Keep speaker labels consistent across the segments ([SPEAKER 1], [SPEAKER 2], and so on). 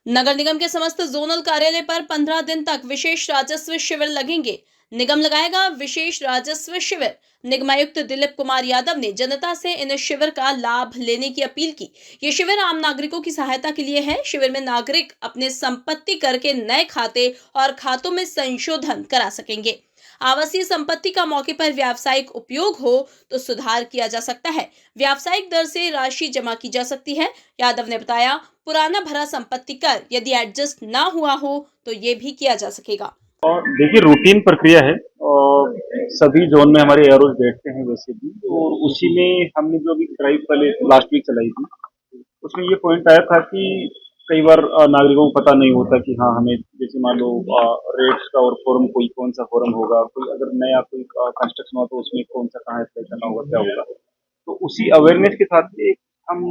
[SPEAKER 1] नगर निगम के समस्त जोनल कार्यालय पर 15 दिन तक विशेष राजस्व शिविर लगेंगे। निगम लगाएगा विशेष राजस्व शिविर। निगमायुक्त दिलीप कुमार यादव ने जनता से इन शिविर का लाभ लेने की अपील की। ये शिविर आम नागरिकों की सहायता के लिए है। शिविर में नागरिक अपने संपत्ति कर के नए खाते और खातों में संशोधन करा सकेंगे। आवासीय संपत्ति का मौके पर व्यावसायिक उपयोग हो तो सुधार किया जा सकता है। व्यावसायिक दर से राशि जमा की जा सकती है। यादव ने बताया, पुराना भरा संपत्ति कर यदि एडजस्ट ना हुआ हो तो ये भी किया जा सकेगा।
[SPEAKER 2] और देखिए रूटीन प्रक्रिया है और सभी जोन में हमारे एआरओज बैठते हैं वैसे भी, और उसी में हमने जो भी ड्राइव पहले लास्ट वीक चलाई थी उसमें ये पॉइंट आया था कि कई बार नागरिकों को पता नहीं होता कि हाँ हमें जैसे मान लो रेट्स का और फॉर्म कोई कौन सा फॉर्म होगा, कोई अगर नया कोई कंस्ट्रक्शन हुआ तो उसमें कौन सा कहाँ अप्लाई करना होगा, क्या होगा। तो उसी अवेयरनेस के साथ एक हम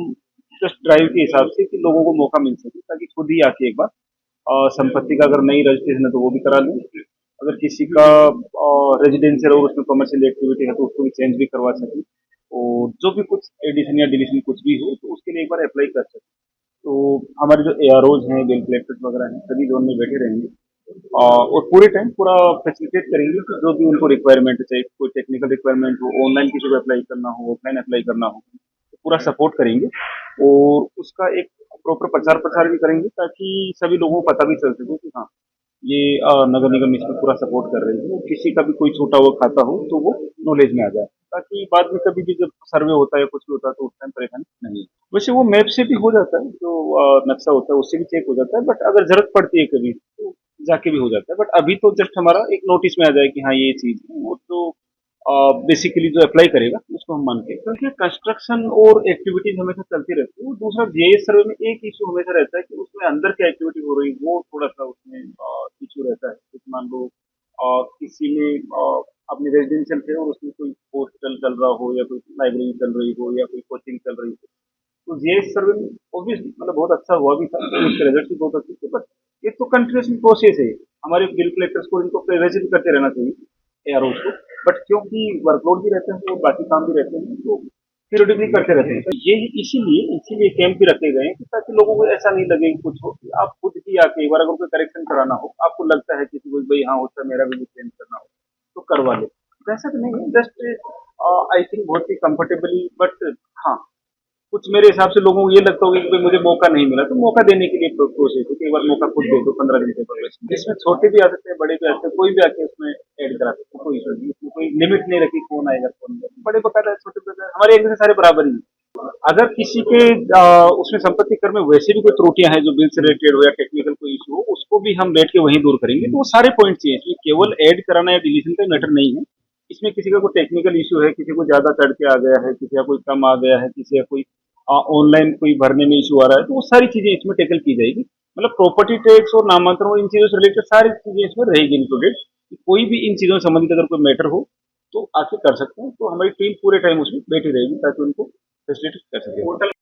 [SPEAKER 2] जस्ट ड्राइव के हिसाब से कि लोगों को मौका मिल सके ताकि खुद ही आके एक बार संपत्ति का अगर नई रजिस्ट्रेशन है तो वो भी करा लें। अगर किसी का रेजिडेंशियल और उसमें कमर्शियल एक्टिविटी है तो उसको भी चेंज भी करवा सकें, और जो भी कुछ एडिशन या डिलीशन कुछ भी हो तो उसके लिए एक बार अप्लाई कर सकें। तो हमारे जो एआरओज हैं, बिल कलेक्टर्स वगैरह हैं, सभी जोन में बैठे रहेंगे और पूरे टाइम पूरा फैसिलिटेट करेंगे कि जो भी उनको रिक्वायरमेंट है, चाहे कोई टेक्निकल रिक्वायरमेंट हो, ऑनलाइन किसी को अप्लाई करना हो, ऑफलाइन अप्लाई करना हो, तो पूरा सपोर्ट करेंगे और उसका एक प्रॉपर प्रचार प्रसार भी करेंगे ताकि सभी लोगों को पता भी चल सके कि हाँ ये नगर निगम इसमें पूरा सपोर्ट कर रही है। किसी का भी कोई छूटा हुआ खाता हो तो वो नॉलेज में आ जाए ताकि बाद में कभी भी जब सर्वे होता है कुछ भी होता है तो उस टाइम परेशानी नहीं है। वैसे वो मैप से भी हो जाता है, जो नक्शा होता है उससे भी चेक हो जाता है, बट अगर जरूरत पड़ती है कभी तो जाके भी हो जाता है। बट अभी तो जस्ट हमारा एक नोटिस में आ जाए कि हाँ ये चीज है, वो तो बेसिकली जो अप्लाई करेगा उसको हम मानते हैं, क्योंकि कंस्ट्रक्शन और एक्टिविटीज हमेशा चलती रहती है। दूसरा जीआईएस सर्वे में एक इशू हमेशा रहता है कि उसमें अंदर क्या एक्टिविटी हो रही है, वो थोड़ा सा उसमें इशू रहता है। जैसे मान लो किसी में अपने रेजिडेंशियल थे और उसमें कोई हॉस्टल चल रहा हो या कोई लाइब्रेरी चल रही हो या कोई कोचिंग चल रही हो, तो जीआईएस सर्वे में ऑब्वियसली मतलब बहुत अच्छा हुआ भी था, उसके रिजल्ट भी बहुत अच्छे थे। बट ये तो कंटिन्यूस प्रोसेस है, हमारे बिल कलेक्टर्स को इनको प्रेजेंट करते रहना चाहिए एआरओ को। बट क्योंकि वर्कलोड भी रहते हैं और बाकी काम भी रहते हैं तो पीरियडिकली करते रहते हैं। तो ये इसीलिए कैंप भी रखे गए हैं कि ताकि लोगों को ऐसा नहीं लगे कि कुछ हो, कि आप खुद ही आके एक बार अगर कोई करेक्शन कराना हो, आपको लगता है किसी को भाई हाँ होता है मेरा भी चेंज करना हो तो करवा ले। वैसा तो नहीं है, जस्ट आई थिंक बहुत ही कंफर्टेबली। बट हाँ कुछ मेरे हिसाब से लोगों को ये लगता होगा कि भाई मुझे मौका नहीं मिला, तो मौका देने के लिए प्रोसेस है कि एक बार मौका खुद दे दो 15 दिन के प्रोग्रेस। इसमें छोटे भी आ सकते हैं, बड़े भी आ सकते हैं, कोई भी आके उसमें ऐड करा सकते हैं, कोई इशू नहीं। इसमें कोई लिमिट नहीं रखी कौन आएगा कौन नहीं, बड़े बकायदा छोटे बकायदा हमारे एक जैसे सारे बराबर ही हैं। अगर किसी के उसमें संपत्ति कर में वैसे भी कोई त्रुटियां हैं जो बिल से रिलेटेड हो या टेक्निकल कोई इशू हो, उसको भी हम बैठ के वहीं दूर करेंगे। तो वो सारे पॉइंट्स हैं, इसमें केवल ऐड कराना या डिलीशन का मैटर नहीं है। इसमें किसी का कोई टेक्निकल इशू है, किसी को ज्यादा चढ़ के आ गया है, किसी का कोई कम आ गया है, किसी का कोई ऑनलाइन कोई भरने में इशू आ रहा है, तो वो सारी चीजें इसमें टैकल की जाएगी। मतलब प्रॉपर्टी टैक्स और नामांतरण और इन चीजों से रिलेटेड सारी चीजें इसमें रहेगी इंक्लूडेड। कोई भी इन चीजों से संबंधित अगर कोई मैटर हो तो आके कर सकते हैं। तो हमारी टीम पूरे टाइम उसमें बैठी रहेगी ताकि उनको फैसिलिटेट कर सके।